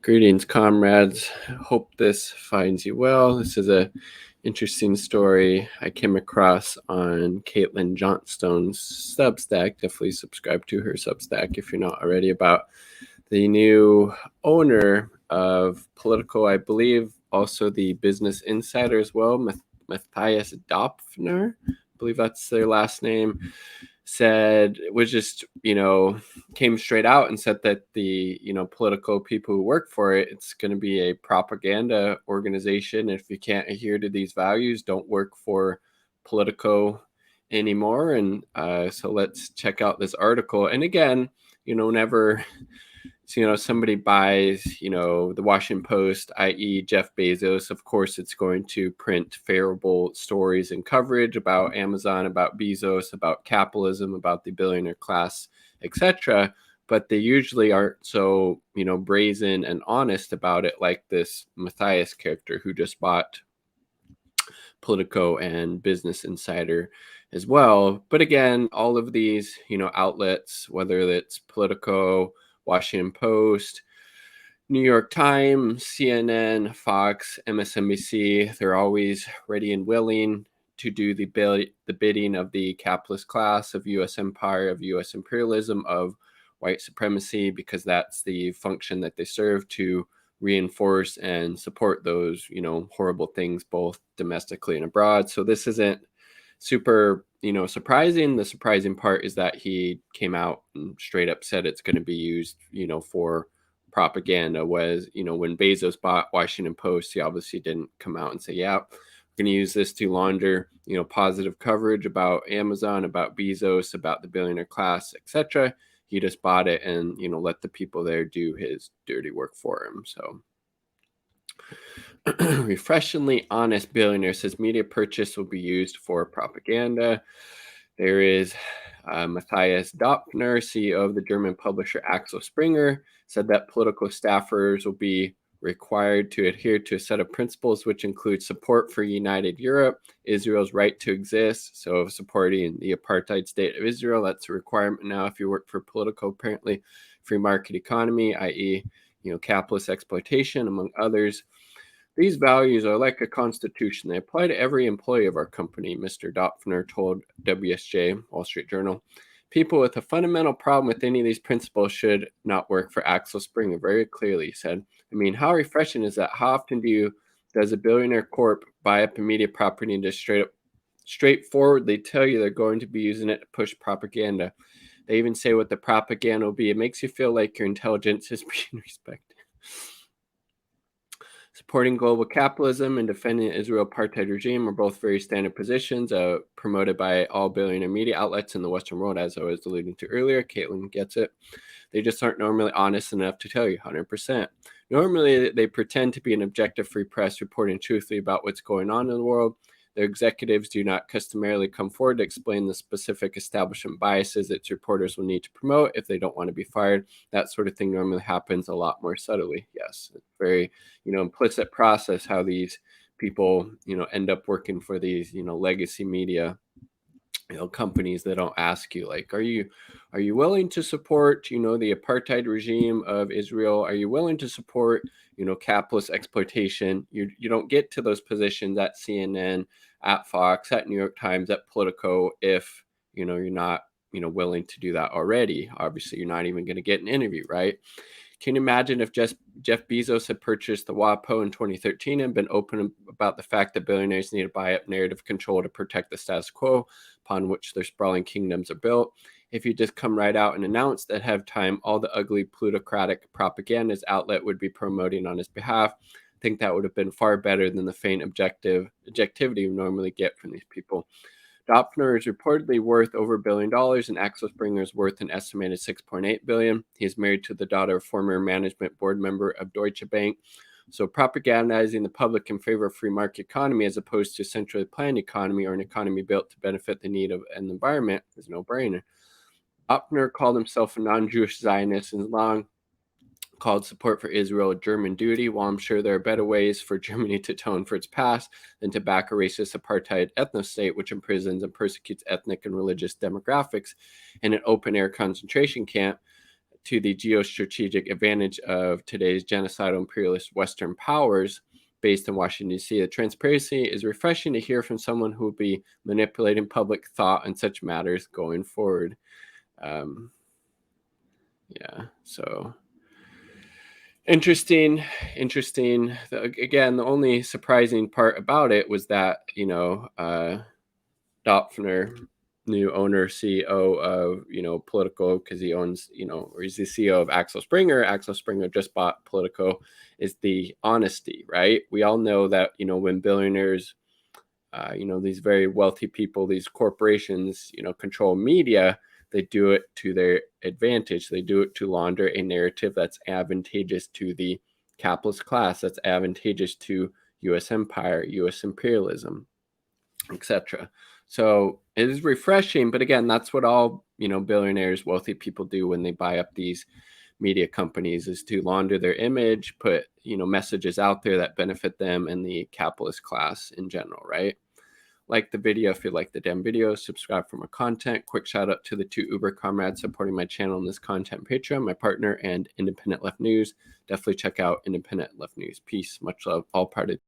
Greetings, comrades. Hope this finds you well. This is a interesting story I came across on Caitlin Johnstone's Substack. Definitely subscribe to her Substack if you're not already, about the new owner of Politico, I believe, also the Business Insider as well, Mathias Döpfner. I believe that's their last name. Said was just came straight out and said that the political people who work for it, it's going to be a propaganda organization. If you can't adhere to these values, don't work for Politico anymore. And so let's check out this article. And again, whenever somebody buys, the Washington Post, i.e. Jeff Bezos, of course, it's going to print favorable stories and coverage about Amazon, about Bezos, about capitalism, about the billionaire class, etc. But they usually aren't so, brazen and honest about it, like this Mathias character who just bought Politico and Business Insider as well. But again, all of these, outlets, whether it's Politico, Washington Post, New York Times, CNN, Fox, MSNBC, they're always ready and willing to do the bidding of the capitalist class, of U.S. empire, of U.S. imperialism, of white supremacy, because that's the function that they serve, to reinforce and support those, horrible things, both domestically and abroad. So this isn't super, surprising. The surprising part is that he came out and straight up said it's going to be used, for propaganda. Was, when Bezos bought Washington Post, he obviously didn't come out and say, yeah, we're going to use this to launder, positive coverage about Amazon, about Bezos, about the billionaire class, etc. He just bought it and, let the people there do his dirty work for him. So refreshingly honest billionaire says media purchase will be used for propaganda. There is Matthias Döpfner, CEO of the German publisher Axel Springer, said that political staffers will be required to adhere to a set of principles which include support for united Europe, Israel's right to exist, so supporting the apartheid state of Israel. That's a requirement now if you work for Politico, apparently. Free market economy, i.e., capitalist exploitation, among others. These values are like a constitution. They apply to every employee of our company, Mr. Döpfner told WSJ, Wall Street Journal. People with a fundamental problem with any of these principles should not work for Axel Springer. Very clearly, he said. I mean, how refreshing is that? How often does a billionaire corp buy up a media property and just straightforwardly tell you they're going to be using it to push propaganda? They even say what the propaganda will be. It makes you feel like your intelligence is being respected. Supporting global capitalism and defending the Israel apartheid regime are both very standard positions, promoted by all billionaire media outlets in the Western world, as I was alluding to earlier. Caitlin gets it. They just aren't normally honest enough to tell you 100%. Normally, they pretend to be an objective free press reporting truthfully about what's going on in the world. Their executives do not customarily come forward to explain the specific establishment biases its reporters will need to promote if they don't want to be fired. That sort of thing normally happens a lot more subtly. Yes, it's very, implicit process how these people, end up working for these, legacy media, companies that don't ask you, like, are you willing to support, the apartheid regime of Israel? Are you willing to support, capitalist exploitation? You don't get to those positions at CNN, at Fox, at New York Times, at Politico if, you're not, willing to do that already. Obviously, you're not even going to get an interview, right? Can you imagine if Jeff Bezos had purchased the WAPO in 2013 and been open about the fact that billionaires need to buy up narrative control to protect the status quo upon which their sprawling kingdoms are built? If you just come right out and announce that ahead of time all the ugly plutocratic propaganda his outlet would be promoting on his behalf, I think that would have been far better than the faint objectivity you normally get from these people. Döpfner is reportedly worth over $1 billion, and Axel Springer is worth an estimated $6.8 billion. He is married to the daughter of former management board member of Deutsche Bank. So propagandizing the public in favor of free market economy as opposed to a centrally planned economy or an economy built to benefit the need of an environment is a no-brainer. Döpfner called himself a non-Jewish Zionist and long called support for Israel a German duty. While I'm sure there are better ways for Germany to atone for its past than to back a racist apartheid ethno-state which imprisons and persecutes ethnic and religious demographics in an open-air concentration camp, to the geostrategic advantage of today's genocidal imperialist Western powers based in Washington, D.C. The transparency is refreshing to hear from someone who will be manipulating public thought on such matters going forward. Yeah, so interesting. Again, the only surprising part about it was that, Döpfner, new owner, CEO of, Politico, because he owns, or he's the CEO of Axel Springer. Axel Springer just bought Politico, is the honesty, right? We all know that, when billionaires, these very wealthy people, these corporations, control media, they do it to their advantage. They do it to launder a narrative that's advantageous to the capitalist class, that's advantageous to U.S. empire, U.S. imperialism, etc. So it is refreshing, but again, that's what all billionaires, wealthy people do when they buy up these media companies, is to launder their image, put messages out there that benefit them and the capitalist class in general, right? Like the video if you like the damn video, subscribe for more content. Quick shout out to the 2 Uber comrades supporting my channel in this content, Patreon, my partner, and Independent Left News. Definitely check out Independent Left News. Peace, much love, all parted.